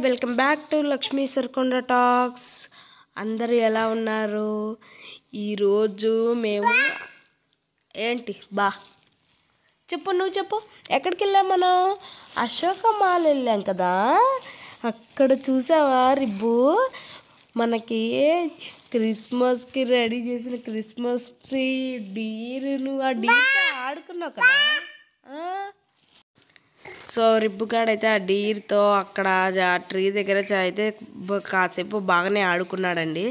Welcome back to Lakshmi Sarkonda talks. అందరూ ఎలా ఉన్నారు? ఈరోజు మేము నువ్వు చెప్పు, ఎక్కడికి వెళ్ళాం? మనం అశోక మాల్ వెళ్ళాం కదా. అక్కడ చూసావా రిబ్బు, మనకి క్రిస్మస్కి రెడీ చేసిన క్రిస్మస్ ట్రీ డీర్. నువ్వు ఆ డీర్తో ఆడుకున్నావు కదా. సో రిబ్బుగాడు అయితే ఆ డీర్తో అక్కడ ఆ ట్రీ దగ్గర అయితే కాసేపు బాగానే ఆడుకున్నాడండి.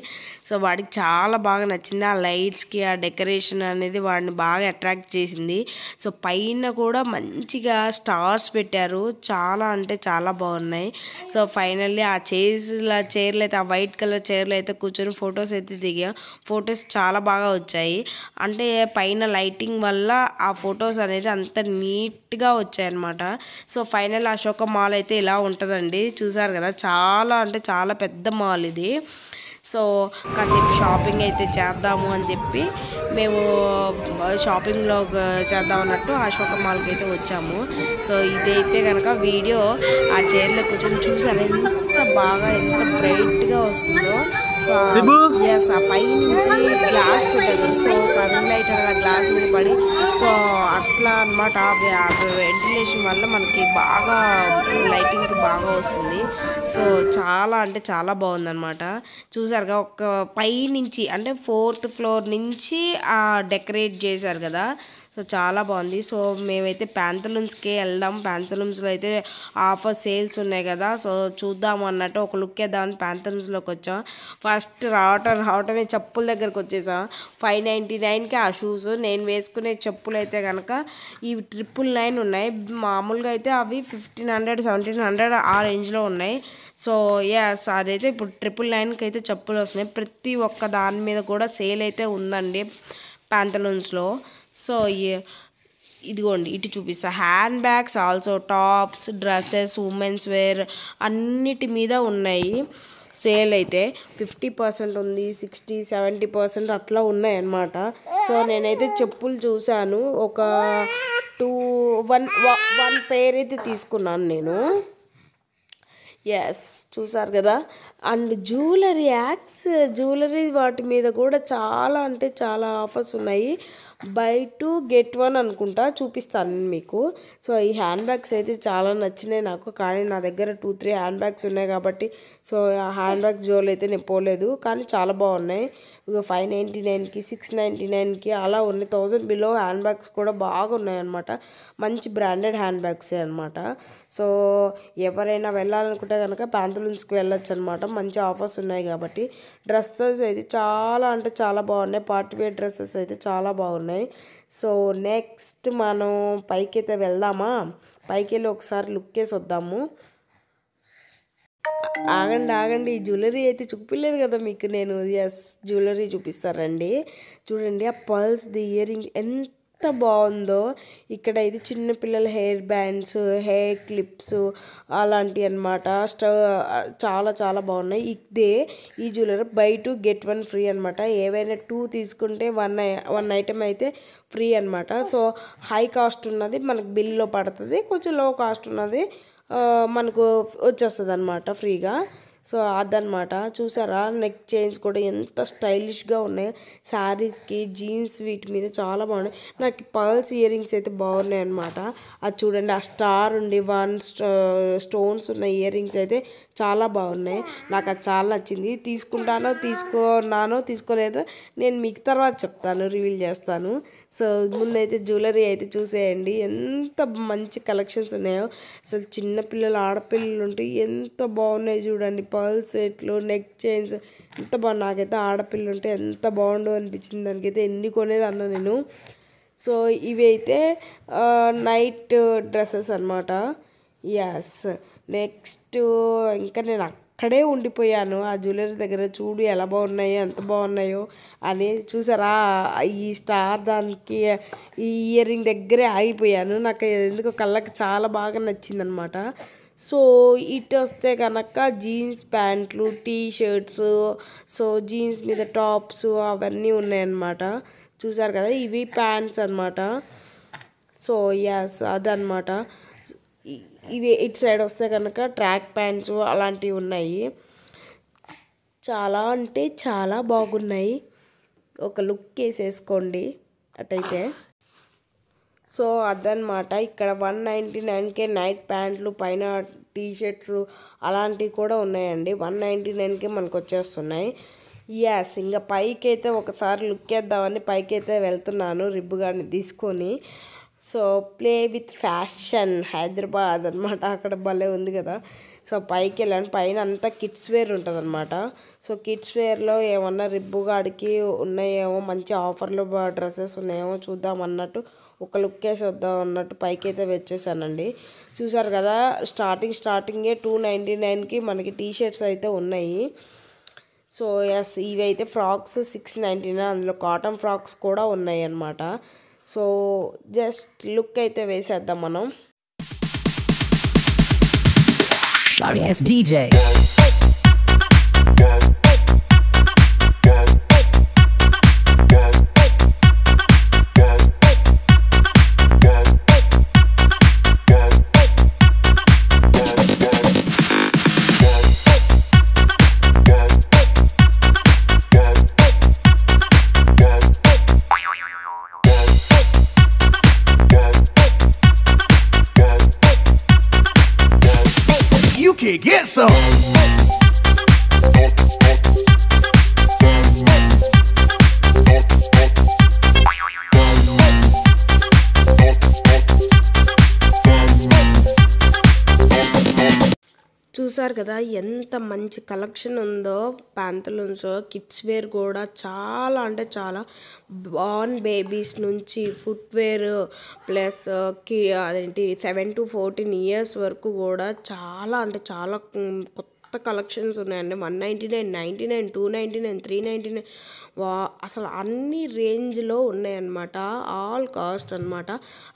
సో వాడికి చాలా బాగా నచ్చింది. ఆ లైట్స్కి ఆ డెకరేషన్ అనేది వాడిని బాగా అట్రాక్ట్ చేసింది. సో పైన కూడా మంచిగా స్టార్స్ పెట్టారు, చాలా అంటే చాలా బాగున్నాయి. సో ఫైనల్లీ ఆ చైర్లు అయితే, ఆ వైట్ కలర్ చైర్లు అయితే కూర్చొని ఫొటోస్ అయితే దిగాం. ఫొటోస్ చాలా బాగా వచ్చాయి. అంటే పైన లైటింగ్ వల్ల ఆ ఫొటోస్ అనేది అంత నీట్గా వచ్చాయి అన్నమాట. సో ఫైనల్ అశోక మాల్ అయితే ఇలా ఉంటుందండి. చూసారు కదా, చాలా అంటే చాలా పెద్ద మాల్ ఇది. సో కాసేపు షాపింగ్ అయితే చేద్దాము అని చెప్పి మేము షాపింగ్లో చేద్దాం అన్నట్టు అశోక మాల్కి అయితే వచ్చాము. సో ఇదైతే కనుక వీడియో ఆ చైర్లో కూర్చొని చూసారు ఎంత బాగా, ఎంత బ్రైట్గా వస్తుందో. సో ఎస్, ఆ పై నుంచి గ్లాస్ పెట్టారు. సో సన్ లైట్ అనేది ఆ గ్లాస్ మీద పడి, సో అట్లా అనమాట. వెంటిలేషన్ వల్ల మనకి బాగా లైటింగ్కి బాగా వస్తుంది. సో చాలా అంటే చాలా బాగుందన్నమాట. చూసారుగా, ఒక పై నుంచి అంటే 4th ఫ్లోర్ నుంచి డెకరేట్ చేశారు కదా. సో చాలా బాగుంది. సో మేమైతే ప్యాంతలూన్స్కే వెళ్దాం. ప్యాంతలూన్స్లో అయితే ఆఫర్ సేల్స్ ఉన్నాయి కదా. సో చూద్దాము అన్నట్టు ఒక లుక్ వేద్దామని ప్యాంతలూన్స్లోకి వచ్చాం. ఫస్ట్ రావటమే చెప్పుల దగ్గరకు వచ్చేసాం. 599కి ఆ షూస్. నేను వేసుకునే చెప్పులు అయితే కనుక ఈ 999 ఉన్నాయి. మామూలుగా అయితే అవి 1500 1700 ఆ రేంజ్లో ఉన్నాయి. సో ఎస్, అదైతే ఇప్పుడు 999కి అయితే చెప్పులు వస్తున్నాయి. ప్రతి ఒక్క దాని మీద కూడా సేల్ అయితే ఉందండి ప్యాంతలూన్స్లో. సో ఇదిగోండి, ఇటు చూపిస్తా. Hand bags, also tops, dresses, women's wear అన్నిటి మీద ఉన్నాయి సేల్. అయితే 50% ఉంది, 60-70% అట్లా ఉన్నాయి అన్నమాట. సో నేనైతే చెప్పులు చూశాను. ఒక 1 పేర్ అయితే తీసుకున్నాను నేను. ఎస్, చూసారు కదా. అండ్ జ్యువెలరీ వాటి మీద కూడా చాలా అంటే చాలా ఆఫర్స్ ఉన్నాయి. బై 2 get 1 అనుకుంటా, చూపిస్తాను మీకు. సో ఈ హ్యాండ్ బ్యాగ్స్ అయితే చాలా నచ్చినాయి నాకు. కానీ నా దగ్గర 2-3 హ్యాండ్ బ్యాగ్స్ ఉన్నాయి కాబట్టి సో ఆ హ్యాండ్ బ్యాగ్స్ జోలు అయితే నేను పోలేదు. కానీ చాలా బాగున్నాయి. 599కి 699కి అలా ఉన్నాయి. 1000 బిలో హ్యాండ్ బ్యాగ్స్ కూడా బాగున్నాయి అన్నమాట. మంచి బ్రాండెడ్ హ్యాండ్ బ్యాగ్సే అనమాట. సో ఎవరైనా వెళ్ళాలనుకుంటే కనుక ప్యాంతలూన్స్కి వెళ్ళొచ్చు అనమాట. మంచి ఆఫర్స్ ఉన్నాయి కాబట్టి. డ్రెస్సెస్ అయితే చాలా అంటే చాలా బాగున్నాయి. పార్టీ వేర్ డ్రెస్సెస్ అయితే చాలా బాగున్నాయి. సో నెక్స్ట్ మనం పైకి అయితే వెళ్దామా? పైకి వెళ్ళి ఒకసారి లుక్ వేసి వద్దాము. ఆగండి, ఈ జ్యువెలరీ అయితే చూపించలేదు కదా మీకు నేను. ఎస్, జ్యువెలరీ చూపిస్తారండి. చూడండి, ఆ పర్ల్స్ది ఇయర్ రింగ్ ఎంత బాగుందో. ఇక్కడ ఇది చిన్నపిల్లల హెయిర్ బ్యాండ్స్, హెయిర్ క్లిప్స్ అలాంటివి అనమాట. చాలా చాలా బాగున్నాయి. ఈ జ్యువెలరీ బై 2 get 1 ఫ్రీ అనమాట. ఏవైనా 2 తీసుకుంటే 1 ఐటమ్ అయితే ఫ్రీ అనమాట. సో హై కాస్ట్ ఉన్నది మనకు బిల్లో పడుతుంది, కొంచెం లో కాస్ట్ ఉన్నది మనకు వచ్చేస్తుంది అనమాట ఫ్రీగా. సో అదనమాట. చూసారా, నెక్ చైన్స్ కూడా ఎంత స్టైలిష్గా ఉన్నాయి. శారీస్కి, జీన్స్ వీటి మీద చాలా బాగున్నాయి. నాకు పర్ల్స్ ఇయర్ రింగ్స్ అయితే బాగున్నాయి అనమాట. అది చూడండి, ఆ స్టార్ ఉండి 1 స్టోన్స్ ఉన్న ఇయర్ రింగ్స్ అయితే చాలా బాగున్నాయి. నాకు అది చాలా నచ్చింది. తీసుకోలేదో నేను మీకు తర్వాత చెప్తాను, రివీల్ చేస్తాను. సో ముందైతే జ్యువెలరీ అయితే చూసేయండి ఎంత మంచి కలెక్షన్స్ ఉన్నాయో. అసలు చిన్నపిల్లలు, ఆడపిల్లలు ఉంటే ఎంత బాగున్నాయి చూడండి. పర్ల్ సెట్లు, నెక్ చైన్స్ ఎంత బాగుంది. నాకైతే ఆడపిల్లలు ఉంటే ఎంత బాగుండు అనిపించింది. దానికైతే ఎన్ని కొనేది అన్న నేను. సో ఇవి అయితే నైట్ డ్రెస్సెస్ అనమాట. ఎస్, నెక్స్ట్ ఇంకా నేను అక్కడే ఉండిపోయాను ఆ జ్యువెలరీ దగ్గర. చూడు ఎలా బాగున్నాయో, ఎంత బాగున్నాయో అని. చూసారా, ఈ స్టార్ దానికి ఈ ఇయర్ రింగ్ దగ్గరే ఆగిపోయాను. నాకు ఎందుకో కళ్ళకి చాలా బాగా నచ్చిందనమాట. సో ఇటు వస్తే కనుక జీన్స్ ప్యాంట్లు, టీ షర్ట్స్, సో జీన్స్ మీద టాప్స్ అవన్నీ ఉన్నాయన్నమాట. చూసారు కదా, ఇవి ప్యాంట్స్ అనమాట. సో ఎస్, అదనమాట. ఇవి ఇటు సైడ్ వస్తే కనుక ట్రాక్ ప్యాంట్స్ అలాంటివి ఉన్నాయి. చాలా అంటే చాలా బాగున్నాయి. ఒక లుక్ వేసేసుకోండి అటైతే. సో అదనమాట. ఇక్కడ 199కే నైట్ ప్యాంట్లు పైన టీషర్ట్స్ అలాంటివి కూడా ఉన్నాయండి. 199కే మనకు వచ్చేస్తున్నాయి. యాస్ ఇంకా పైకి అయితే ఒకసారి లుక్ వేద్దామని పైకి అయితే వెళ్తున్నాను రిబ్బు గారిని తీసుకొని. So play with fashion Hyderabad అనమాట. అక్కడ భలే ఉంది కదా. సో పైకి వెళ్ళాను. పైన అంతా కిడ్స్ వేర్ ఉంటుంది అనమాట. సో కిడ్స్ వేర్లో ఏమన్నా రిబ్బుగాడికి ఉన్నాయేమో, మంచి ఆఫర్లో డ్రెస్సెస్ ఉన్నాయేమో చూద్దాం అన్నట్టు ఒక లుక్ వేసి వద్దాం అన్నట్టు పైకి అయితే వచ్చేసానండి. చూసారు కదా, స్టార్టింగే 299కి మనకి టీషర్ట్స్ అయితే ఉన్నాయి. సో ఎస్, ఇవి అయితే ఫ్రాక్స్ 699, అందులో కాటన్ ఫ్రాక్స్ కూడా ఉన్నాయి అన్నమాట. సో జస్ట్ లుక్ అయితే వేసేద్దాం మనం. Sorry, it's DJ. You can get some. చూసారు కదా ఎంత మంచి కలెక్షన్ ఉందో ప్యాంతలూన్స్. కిడ్స్ వేర్ కూడా చాలా అంటే చాలా, బార్న్ బేబీస్ నుంచి ఫుట్వేర్ ప్లస్ అదేంటి 7 to 14 years వరకు కూడా చాలా అంటే చాలా కొత్త కలెక్షన్స్ ఉన్నాయండి. 199, 99, 299, 399 అసలు అన్ని రేంజ్లో ఉన్నాయన్నమాట. ఆల్ కాస్ట్ అనమాట.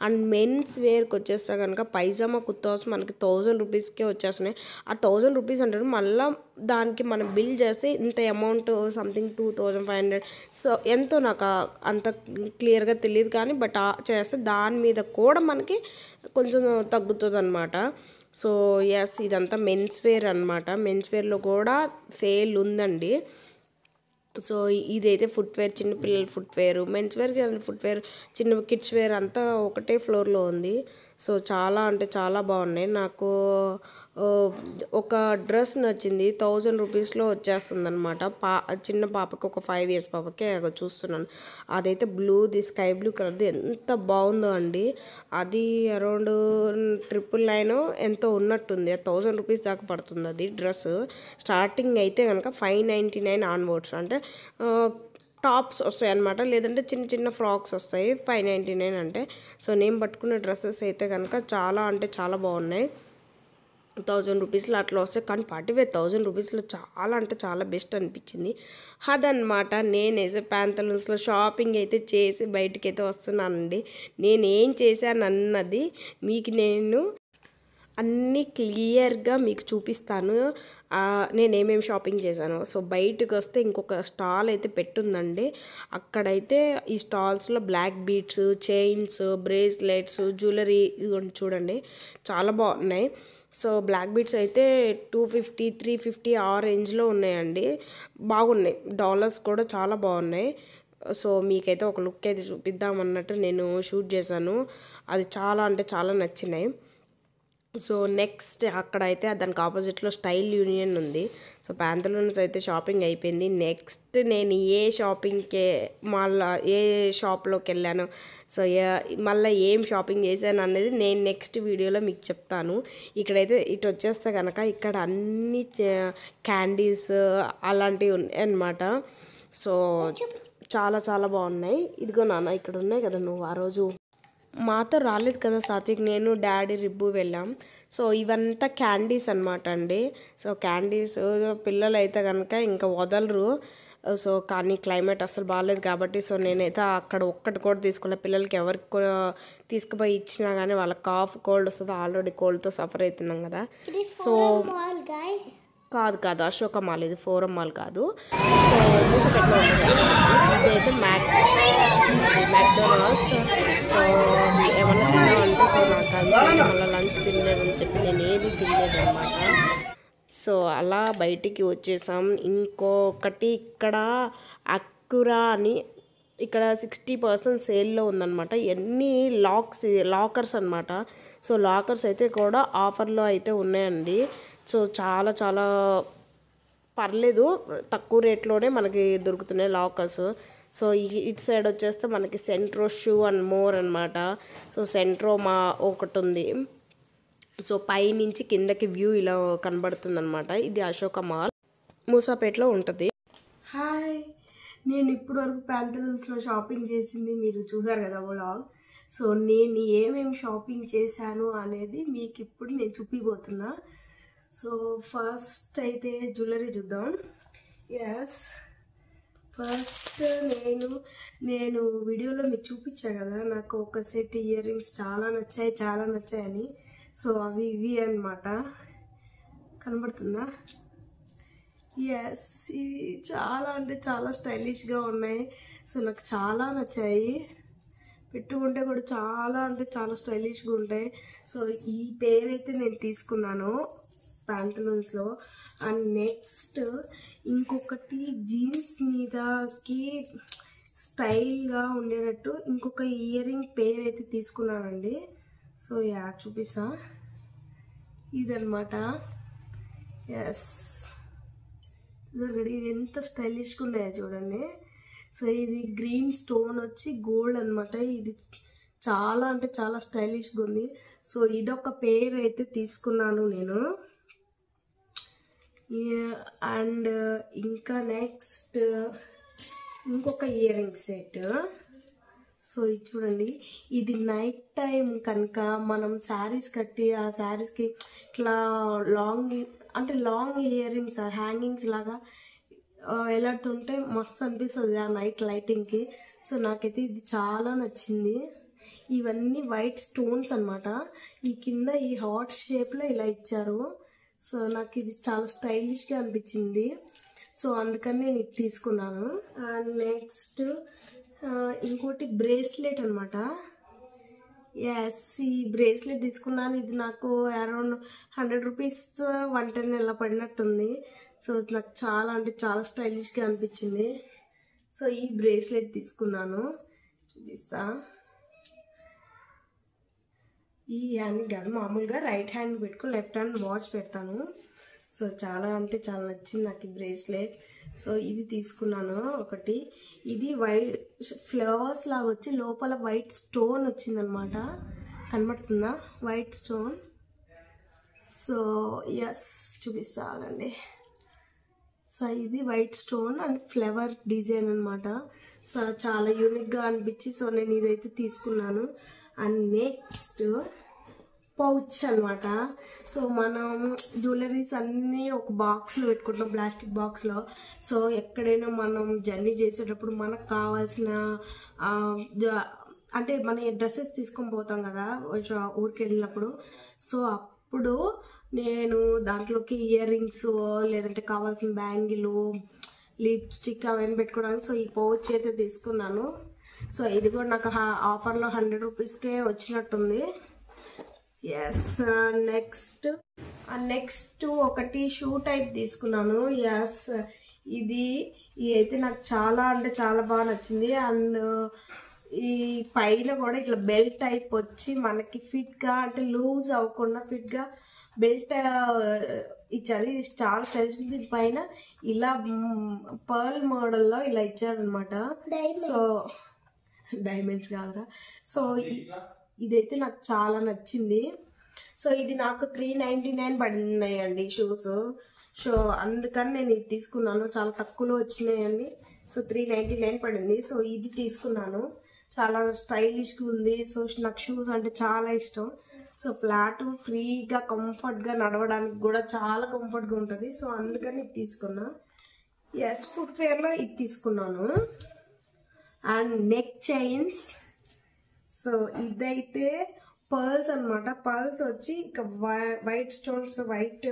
అండ్ మెన్స్ వేర్కి వచ్చేస్తే కనుక పైజామా కుర్తాస్ మనకి 1000 రూపీస్కే వచ్చేస్తున్నాయి. ఆ 1000 రూపీస్ అంటారు, మళ్ళీ దానికి మనం బిల్ చేస్తే ఇంత అమౌంట్ సంథింగ్ 2500. సో ఎంతో నాకు అంత క్లియర్గా తెలియదు కానీ బట్ చేస్తే దాని మీద కూడా మనకి కొంచెం తగ్గుతుంది అనమాట. సో ఎస్, ఇదంతా మెన్స్ వేర్ అనమాట. మెన్స్ వేర్లో కూడా సేల్ ఉందండి. సో ఇదైతే ఫుట్వేర్, చిన్నపిల్లల ఫుట్వేర్, మెన్స్ వేర్, ఫుట్వేర్, చిన్న కిడ్స్ వేర్ అంతా ఒకటే ఫ్లోర్లో ఉంది. సో చాలా అంటే చాలా బాగున్నాయి. నాకు ఒక డ్రెస్ నచ్చింది, 1000 రూపీస్లో వచ్చేస్తుంది అనమాట. చిన్న పాపకి, ఒక 5 years పాపకి చూస్తున్నాను. అదైతే బ్లూది, స్కై బ్లూ కలర్ది, ఎంత బాగుందో అండి. అది అరౌండ్ 999 ఎంతో ఉన్నట్టుంది. 1000 రూపీస్ దాకా పడుతుంది అది డ్రెస్. స్టార్టింగ్ అయితే కనుక 599 ఆన్వర్డ్స్, అంటే టాప్స్ వస్తాయి అన్నమాట, లేదంటే చిన్న చిన్న ఫ్రాక్స్ వస్తాయి 599 అంటే. సో నేను పట్టుకున్న డ్రెస్సెస్ అయితే కనుక చాలా అంటే చాలా బాగున్నాయి. 1000 రూపీస్లో అట్లా వస్తాయి, కానీ పార్టీవేర్ 1000 రూపీస్లో చాలా అంటే చాలా బెస్ట్ అనిపించింది. అదనమాట. నేను ప్యాంతలూన్స్లో షాపింగ్ అయితే చేసి బయటికి అయితే వస్తున్నానండి. నేను ఏం చేశాను అన్నది మీకు నేను అన్నీ క్లియర్గా మీకు చూపిస్తాను. నేను ఏమేమి షాపింగ్ చేశాను. సో బయటకు వస్తే ఇంకొక స్టాల్ అయితే పెట్టుందండి. అక్కడైతే ఈ స్టాల్స్లో black beads, chains, bracelets, jewellery ఇదిగోండి చూడండి, చాలా బాగున్నాయి. సో బ్లాక్ బీడ్స్ అయితే 250, 350 ఆ రేంజ్లో ఉన్నాయండి. బాగున్నాయి. డాలర్స్ కూడా చాలా బాగున్నాయి. సో మీకైతే ఒక లుక్ అయితే చూపిద్దామన్నట్టు నేను షూట్ చేశాను. అది చాలా అంటే చాలా నచ్చినాయి. సో నెక్స్ట్ అక్కడైతే దానికి ఆపోజిట్లో స్టైల్ యూనియన్ ఉంది. సో ప్యాంతలూన్స్ అయితే షాపింగ్ అయిపోయింది. నెక్స్ట్ నేను ఏ షాపింగ్కే మళ్ళీ ఏ షాప్లోకి వెళ్ళాను, సో మళ్ళీ ఏం షాపింగ్ చేశాను అనేది నేను నెక్స్ట్ వీడియోలో మీకు చెప్తాను. ఇక్కడైతే ఇటు వచ్చేస్తే కనుక ఇక్కడ అన్ని క్యాండీస్ అలాంటివి ఉన్నాయి అన్నమాట. సో చాలా చాలా బాగున్నాయి. ఇదిగో నాన్న, ఇక్కడ ఉన్నాయి కదా, నువ్వు ఆ రోజు మాతో రాలేదు కదా సాత్విక్, నేను డాడీ రిబ్బు వెళ్ళాం. సో ఇవంతా క్యాండీస్ అనమాట అండి. సో క్యాండీస్ పిల్లలు అయితే కనుక ఇంకా వదలరు. సో కానీ క్లైమేట్ అసలు బాగాలేదు కాబట్టి సో నేనైతే అక్కడ ఒక్కటి కూడా తీసుకోలేదు. పిల్లలకి ఎవరికి తీసుకుపోయి ఇచ్చినా కానీ వాళ్ళకి కాఫ్, కోల్డ్ వస్తుంది. ఆల్రెడీ కోల్డ్తో సఫర్ అవుతున్నాం కదా. సో కాదు అశోక మాల్, ఇది ఫోరం మాల్ కాదు. సో మూసపెట్లో ఇదైతే మ్యాక్డొనాల్డ్స్. సో ఏమన్నా తిన్నామంటే సో నాకు అందుకని మళ్ళీ లంచ్ లంచ్ తినలేదని చెప్పి నేను ఏది తినలేదన్నమాట. సో అలా బయటికి వచ్చేసాం. ఇంకొకటి ఇక్కడ అక్కురా అని ఇక్కడ 60% సేల్లో ఉందన్నమాట. ఎన్ని లాకర్స్ అనమాట. సో లాకర్స్ అయితే కూడా ఆఫర్లో అయితే ఉన్నాయండి. సో చాలా చాలా పర్లేదు, తక్కువ రేట్లోనే మనకి దొరుకుతున్నాయి లాకర్స్. సో ఇటు సైడ్ వచ్చేస్తే మనకి సెంట్రో షూ అండ్ మోర్ అనమాట. సో సెంట్రో ఒకటి ఉంది. సో పైనుంచి కిందకి వ్యూ ఇలా కనబడుతుంది అనమాట. ఇది అశోక మాల్ మూసాపేటలో ఉంటుంది. హాయ్, నేను ఇప్పుడు వరకు ప్యాంథలూన్స్లో షాపింగ్ చేసింది మీరు చూసారు కదా వ్లాగ్. సో నేను ఏమేమి షాపింగ్ చేశాను అనేది మీకు ఇప్పుడు నేను చూపిపోతున్నా. సో ఫస్ట్ అయితే జ్యువెలరీ చూద్దాం. ఎస్, ఫస్ట్ నేను వీడియోలో మీకు చూపించా కదా, నాకు ఒక సెట్ ఇయర్ రింగ్స్ చాలా నచ్చాయని. సో అవి ఇవి అనమాట. కనబడుతుందా? ఎస్, ఇవి చాలా అంటే చాలా స్టైలిష్గా ఉన్నాయి. సో నాకు చాలా నచ్చాయి. పెట్టుకుంటే కూడా చాలా అంటే చాలా స్టైలిష్గా ఉంటాయి. సో ఈ పేరైతే నేను తీసుకున్నాను ప్యాంటలూన్స్లో. అండ్ నెక్స్ట్ ఇంకొకటి జీన్స్ మీదకి స్టైల్గా ఉండేటట్టు ఇంకొక ఇయర్ రింగ్ పేర్ అయితే తీసుకున్నానండి. సో చూపిస్తా, ఇదనమాట. ఎస్, ఇవి ఎంత స్టైలిష్గా ఉన్నాయో చూడండి. సో ఇది గ్రీన్ స్టోన్ వచ్చి గోల్డ్ అనమాట. ఇది చాలా అంటే చాలా స్టైలిష్గా ఉంది. సో ఇదొక పేర్ అయితే తీసుకున్నాను నేను. అండ్ ఇంకా నెక్స్ట్ ఇంకొక ఇయర్ రింగ్ సెట్. సో ఇది చూడండి, ఇది నైట్ టైం కనుక మనం శారీస్ కట్టి ఆ శారీస్కి ఇట్లా లాంగ్ ఇయర్ రింగ్స్ హ్యాంగింగ్స్ లాగా ఎలాడుతుంటే మస్తు అనిపిస్తుంది ఆ నైట్ లైటింగ్కి. సో నాకైతే ఇది చాలా నచ్చింది. ఇవన్నీ వైట్ స్టోన్స్ అనమాట. ఈ కింద ఈ హార్ట్ షేప్లో ఇలా ఇచ్చారు. సో నాకు ఇది చాలా స్టైలిష్గా అనిపించింది. సో అందుకని నేను ఇది తీసుకున్నాను. అండ్ నెక్స్ట్ ఇంకోటి బ్రేస్లెట్ అనమాట. ఎస్, ఈ బ్రేస్లెట్ తీసుకున్నాను. ఇది నాకు అరౌండ్ 100 రూపీస్ 110 ఎలా పడినట్టుంది. సో నాకు చాలా అంటే చాలా స్టైలిష్గా అనిపించింది. సో ఈ బ్రేస్లెట్ తీసుకున్నాను, చూపిస్తా. ఈ హ్యాండ్ కాదు, మామూలుగా రైట్ హ్యాండ్ పెట్టుకుని లెఫ్ట్ హ్యాండ్ వాచ్ పెడతాను. సో చాలా అంటే చాలా నచ్చింది నాకు ఈ బ్రేస్లెట్. సో ఇది తీసుకున్నాను ఒకటి. ఇది వైట్ ఫ్లవర్స్ లాగా వచ్చి లోపల వైట్ స్టోన్ వచ్చిందనమాట. కనబడుతుందా వైట్ స్టోన్? సో ఎస్, చూపిస్తాగండి. సో ఇది white stone and flower design అనమాట. సో చాలా యూనిక్గా అనిపించి సో నేను ఇదైతే తీసుకున్నాను. అండ్ నెక్స్ట్ పౌచ్ అనమాట. సో మనం జ్యువెలరీస్ అన్నీ ఒక బాక్స్లో పెట్టుకుంటాం, ప్లాస్టిక్ బాక్స్లో. సో ఎక్కడైనా మనం జర్నీ చేసేటప్పుడు మనకు కావాల్సిన అంటే మన డ్రెస్సెస్ తీసుకొని పోతాం కదా ఊరికి వెళ్ళినప్పుడు. సో అప్పుడు నేను దాంట్లోకి ఇయర్ రింగ్స్ లేదంటే కావాల్సిన బ్యాంగిల్, లిప్స్టిక్ అవన్నీ పెట్టుకోవడానికి సో ఈ పౌచ్ అయితే తీసుకున్నాను. సో ఇది కూడా నాకు ఆఫర్లో 100 రూపీస్కే వచ్చినట్టుంది. ఎస్, నెక్స్ట్ ఒకటి షూ టైప్ తీసుకున్నాను. ఎస్, ఇది అయితే నాకు చాలా అంటే చాలా బాగా నచ్చింది. అండ్ ఈ పైన కూడా ఇట్లా బెల్ట్ టైప్ వచ్చి మనకి ఫిట్గా అంటే లూజ్ అవ్వకుండా ఫిట్గా బెల్ట్ ఇచ్చారు. ఇది చాలా స్టైలిష్. దీని పైన ఇలా పర్ల్ మోడల్లో ఇలా ఇచ్చారనమాట. సో డైమండ్స్ కాదురా. సో ఇదైతే నాకు చాలా నచ్చింది. సో ఇది నాకు 399 పడినాయండి షూస్. సో అందుకని నేను ఇది తీసుకున్నాను. చాలా తక్కువలో వచ్చినాయండి. సో 399 పడింది. సో ఇది తీసుకున్నాను. చాలా స్టైలిష్గా ఉంది. సో నాకు షూస్ అంటే చాలా ఇష్టం. సో ఫ్లాట్ ఫ్రీగా కంఫర్ట్గా నడవడానికి కూడా చాలా కంఫర్ట్గా ఉంటుంది. సో అందుకని ఇది తీసుకున్నా. ఎస్, ఫుట్వేర్లో ఇది తీసుకున్నాను. And neck chains. సో ఇదైతే పర్ల్స్ అనమాట. పర్ల్స్ వచ్చి ఇక వైట్ స్టోన్స్, వైట్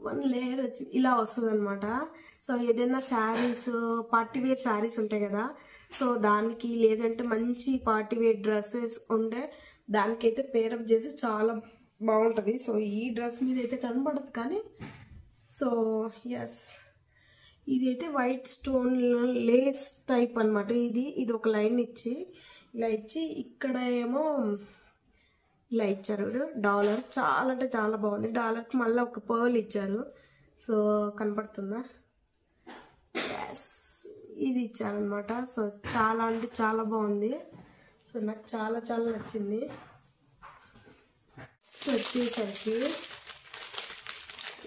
1 లేయర్ వచ్చి ఇలా వస్తుంది అనమాట. సో ఏదైనా శారీస్, పార్టీవేర్ శారీస్ ఉంటాయి కదా, సో దానికి లేదంటే మంచి పార్టీవేర్ డ్రెస్సెస్ ఉంటే దానికైతే పేరప్ చేసి చాలా బాగుంటుంది. సో ఈ డ్రెస్ మీద అయితే కనబడదు కానీ సో ఎస్ ఇదైతే వైట్ స్టోన్ లేస్ టైప్ అనమాట. ఇది ఒక లైన్ ఇచ్చి ఇలా ఇచ్చి ఇక్కడ ఏమో ఇలా ఇచ్చారు డాలర్. చాలా అంటే చాలా బాగుంది. డాలర్కి మళ్ళీ ఒక పర్ల్ ఇచ్చారు. సో కనపడుతుందా? ఎస్ ఇది ఇచ్చారనమాట. సో చాలా అంటే చాలా బాగుంది. సో నాకు చాలా చాలా నచ్చింది. వచ్చేసరికి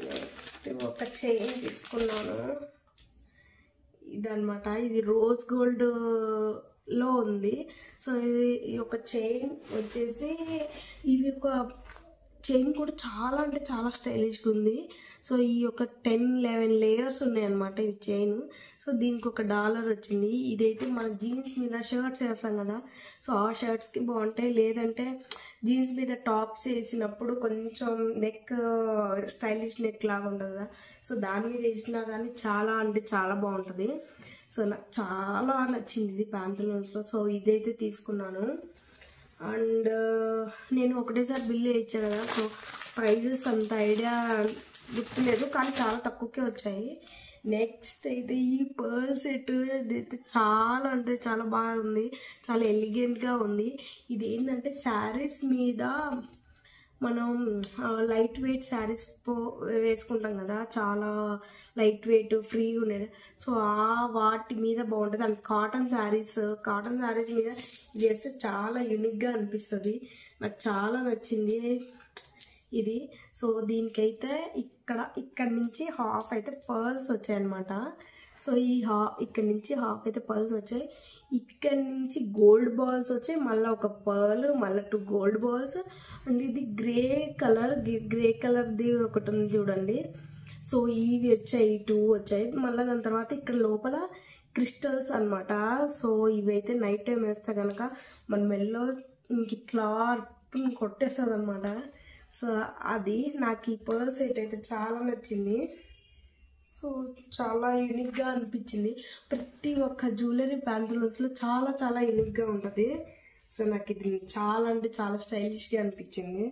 నెక్స్ట్ ఒక చైన్ తీసుకున్నాను. ఇదనమాట. ఇది రోజ్ గోల్డ్ లో ఉంది. సో ఇది ఒక చైన్ వచ్చేసి ఇవి ఒక చైన్ కూడా చాలా అంటే చాలా స్టైలిష్గా ఉంది. సో ఈ యొక్క 10-11 లేయర్స్ ఉన్నాయి అనమాట ఈ చైన్. సో దీనికి ఒక డాలర్ వచ్చింది. ఇదైతే మన జీన్స్ మీద షర్ట్స్ వేస్తాం కదా, సో ఆ షర్ట్స్కి బాగుంటాయి. లేదంటే జీన్స్ మీద టాప్స్ వేసినప్పుడు కొంచెం నెక్ స్టైలిష్ నెక్ లాగా ఉంటుంది కదా, సో దాని మీద వేసినా కానీ చాలా అంటే చాలా బాగుంటుంది. సో నాకు చాలా నచ్చింది ఇది ప్యాంతలూన్స్లో. సో ఇదైతే తీసుకున్నాను. అండ్ నేను ఒకటేసారి బిల్ వేయించాను కదా, సో ప్రైజెస్ అంత ఐడియా గుర్తులేదు కానీ చాలా తక్కువకే వచ్చాయి. నెక్స్ట్ అయితే ఈ పర్ల్ సెట్ ఇదైతే చాలా అంటే చాలా బాగుంది. చాలా ఎలిగెంట్గా ఉంది. ఇది ఏంటంటే శారీస్ మీద మనం లైట్ వెయిట్ శారీస్ వేసుకుంటాం కదా, చాలా లైట్ వెయిట్ ఫ్రీగా ఉండేది. సో వాటి మీద బాగుంటుంది. అండ్ కాటన్ శారీస్ మీద ఇది వేస్తే చాలా యూనిక్గా అనిపిస్తుంది. నాకు చాలా నచ్చింది ఇది. సో దీనికైతే ఇక్కడ నుంచి హాఫ్ అయితే పర్ల్స్ వచ్చాయన్నమాట. సో ఇక్కడ నుంచి హాఫ్ అయితే పర్ల్స్ వచ్చాయి. ఇక్కడ నుంచి గోల్డ్ బాల్స్ వచ్చాయి, మళ్ళీ ఒక పర్ల్, మళ్ళీ 2 గోల్డ్ బాల్స్. అండ్ ఇది గ్రే కలర్ది ఒకటి ఉంది చూడండి. సో ఇవి వచ్చాయి, 2 వచ్చాయి. మళ్ళీ దాని తర్వాత ఇక్కడ లోపల క్రిస్టల్స్ అనమాట. సో ఇవైతే నైట్ టైం వేస్తే కనుక మన మెల్లో ఇంక ఇట్లా కొట్టేస్తుంది అనమాట. సో అది నాకు ఈ పర్ల్ సెట్ అయితే చాలా నచ్చింది. సో చాలా యూనిక్గా అనిపించింది. ప్రతి ఒక్క జ్యువెలరీ ప్యాంతలూన్స్లో చాలా చాలా యూనిక్గా ఉంటుంది. సో నాకు ఇది చాలా అంటే చాలా స్టైలిష్గా అనిపించింది.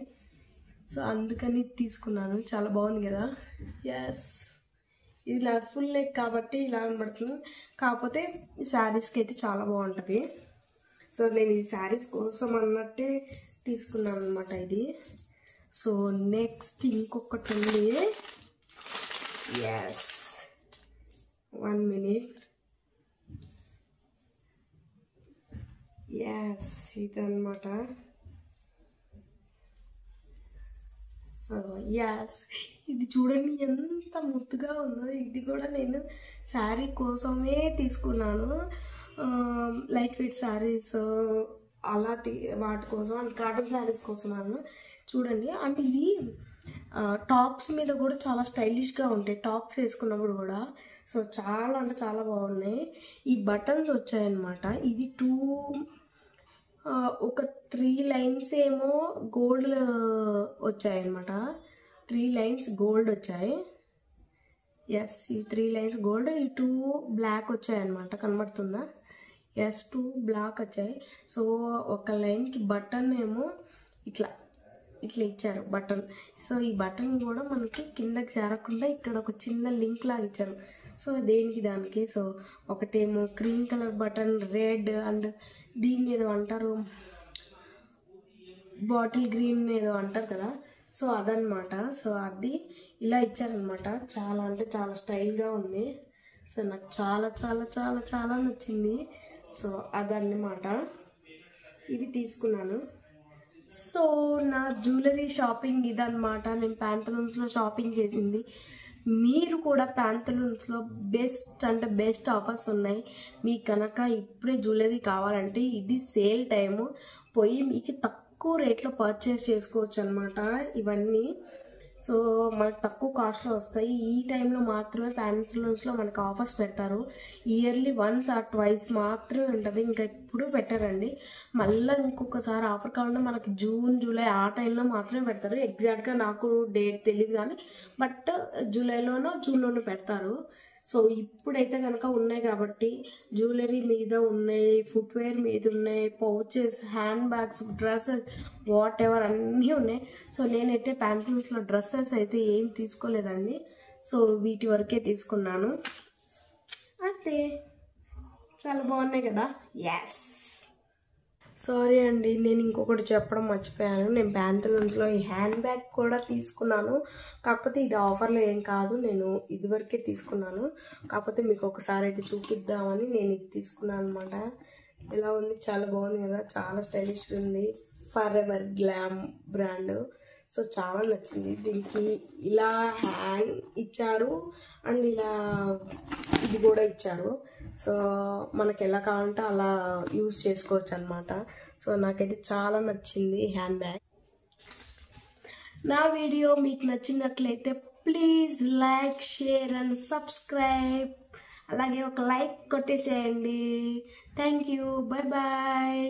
సో అందుకని తీసుకున్నాను. చాలా బాగుంది కదా. ఎస్ ఇది నా ఫుల్ నెక్ కాబట్టి ఇలా కనబడుతుంది. కాకపోతే ఈ శారీస్కి అయితే చాలా బాగుంటుంది. సో నేను ఈ శారీస్ కోసం అన్నట్టే తీసుకున్నాను అనమాట ఇది. సో నెక్స్ట్ ఇంకొకటి ఉంది. Yes 1 minute. ఎస్ ఇదన్నమాట. సో ఎస్ ఇది చూడండి ఎంత ముద్దుగా ఉందో. ఇది కూడా నేను శారీ కోసమే తీసుకున్నాను. లైట్ వెయిట్ శారీస్ అలాంటి వాటి కోసం, అండ్ కాటన్ శారీస్ కోసమాను చూడండి. అంటే ఇది టాప్స్ మీద కూడా చాలా స్టైలిష్గా ఉంటాయి, టాప్స్ వేసుకున్నప్పుడు కూడా. సో చాలా అంటే చాలా బాగున్నాయి. ఈ బటన్స్ వచ్చాయన్నమాట. ఇది ఒక 3 లైన్స్ ఏమో గోల్డ్ వచ్చాయన్నమాట. 3 లైన్స్ గోల్డ్ వచ్చాయి. ఎస్ ఈ 3 లైన్స్ గోల్డ్, ఈ 2 బ్లాక్ వచ్చాయన్నమాట. కనబడుతుందా? ఎస్ 2 బ్లాక్ వచ్చాయి. సో ఒక లైన్కి బటన్ ఏమో ఇట్లా ఇచ్చారు బటన్. సో ఈ బటన్ కూడా మనకి కిందకి చేరకుండా ఇక్కడ ఒక చిన్న లింక్ లాగా ఇచ్చారు. సో దేనికి దానికి. సో ఒకటేమో green colour button, red, and దీన్ని ఏదో అంటారు బాటిల్ గ్రీన్ ఏదో అంటారు కదా, సో అదనమాట. సో అది ఇలా ఇచ్చారనమాట. చాలా అంటే చాలా స్టైల్గా ఉంది. సో నాకు చాలా చాలా చాలా చాలా నచ్చింది. సో అదన్నమాట. ఇవి తీసుకున్నాను. సో నా జ్యువెలరీ షాపింగ్ ఇదన్నమాట. నేను ప్యాంతలూన్స్లో షాపింగ్ చేసింది. మీరు కూడా ప్యాంతలూన్స్లో బెస్ట్ అంటే బెస్ట్ ఆఫర్స్ ఉన్నాయి. మీకు కనుక ఇప్పుడే జ్యువెలరీ కావాలంటే ఇది సేల్ టైము. పోయి మీకు తక్కువ రేట్లో పర్చేస్ చేసుకోవచ్చు అనమాట ఇవన్నీ. సో మనకు తక్కువ కాస్ట్లో వస్తాయి. ఈ టైంలో మాత్రమే ప్యాంతలూన్స్లో మనకు ఆఫర్స్ పెడతారు. ఇయర్లీ 1 or 2 మాత్రమే ఉంటుంది, ఇంకా ఎప్పుడు పెట్టారండి. మళ్ళీ ఇంకొకసారి ఆఫర్ కావాలంటే మనకి జూన్, జూలై ఆ టైంలో మాత్రమే పెడతారు. ఎగ్జాక్ట్గా నాకు డేట్ తెలియదు కానీ బట్ జూలైలోనో జూన్లోనో పెడతారు. సో ఇప్పుడైతే కనుక ఉన్నాయి కాబట్టి జ్యువెలరీ మీద ఉన్నాయి, ఫుట్వేర్ మీద ఉన్నాయి, pouches, hand bags, dresses, what ever అన్నీ ఉన్నాయి. సో నేనైతే ప్యాంట్లూన్స్లో డ్రెస్సెస్ అయితే ఏం తీసుకోలేదండి. సో వీటి వరకే తీసుకున్నాను. అంతే, చాలా బాగున్నాయి కదా. ఎస్, సారీ అండి, నేను ఇంకొకటి చెప్పడం మర్చిపోయాను. నేను ప్యాంట్లూన్స్లో ఈ హ్యాండ్ బ్యాగ్ కూడా తీసుకున్నాను. కాకపోతే ఇది ఆఫర్లో ఏం కాదు, నేను ఇదివరకే తీసుకున్నాను. కాకపోతే మీకు ఒకసారి అయితే చూపిద్దామని నేను ఇది తీసుకున్నాను అనమాట. ఎలా ఉంది, చాలా బాగుంది కదా, చాలా స్టైలిష్ ఉంది. For ever glam brand. So చాలా నచ్చింది. దీనికి ఇలా హ్యాండ్ ఇచ్చారు అండ్ ఇలా ఇది కూడా ఇచ్చారు. సో మనకి ఎలా కావాలంటే అలా యూజ్ చేసుకోవచ్చు అనమాట. సో నాకైతే చాలా నచ్చింది హ్యాండ్ బ్యాగ్. నా వీడియో మీకు నచ్చినట్లయితే please like, share and subscribe. అలాగే ఒక లైక్ కొట్టేసేయండి. Thank you, bye bye.